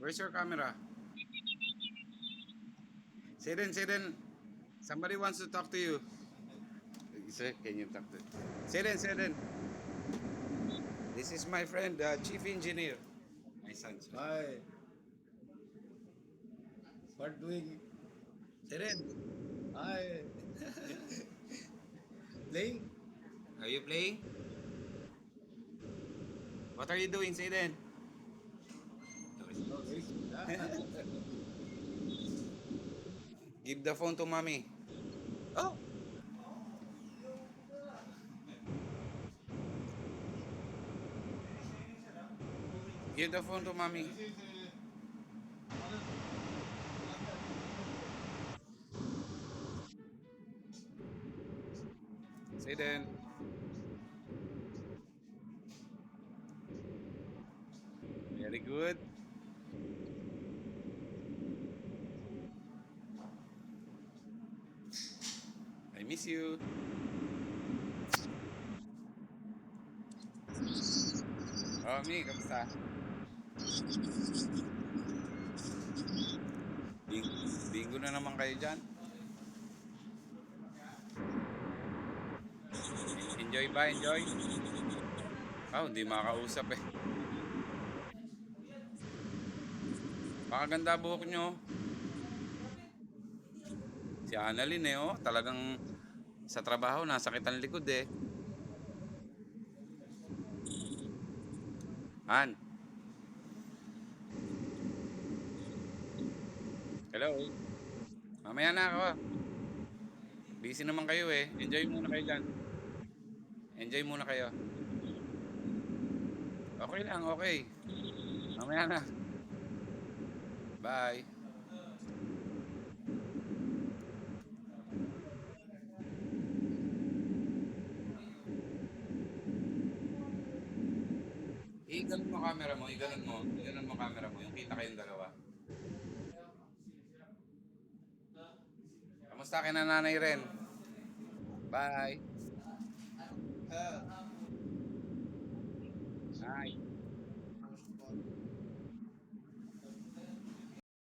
Where's your camera? Seren, somebody wants to talk to you. Sir, can you talk to? Seren, this is my friend, chief engineer. My son. Hi, what doing? Seren, Hi, playing? are you playing? What are you doing, Seren? Oh, very good. Give the phone to mommy. Oh, give the phone to mommy. Seren, very good. I miss you. Oh, Mi, kamusta? Bing Bingo na naman kayo dyan. Enjoy ba? Enjoy? Oh, hindi makakausap eh. Pakaganda buhok nyo. Si Annalyn eh, oh. Talagang sa trabaho, nasakit ang likod eh. Han, hello. Mamaya na ako. Busy naman kayo eh. Enjoy muna kayo dyan. Enjoy muna kayo. Okay lang, okay. Mamaya na. Bye. Iganon mo camera mo, iganon mo. Iganon mo camera mo, yung kita kayong dalawa. Kamusta kay na nanay Ren? Bye. Hi.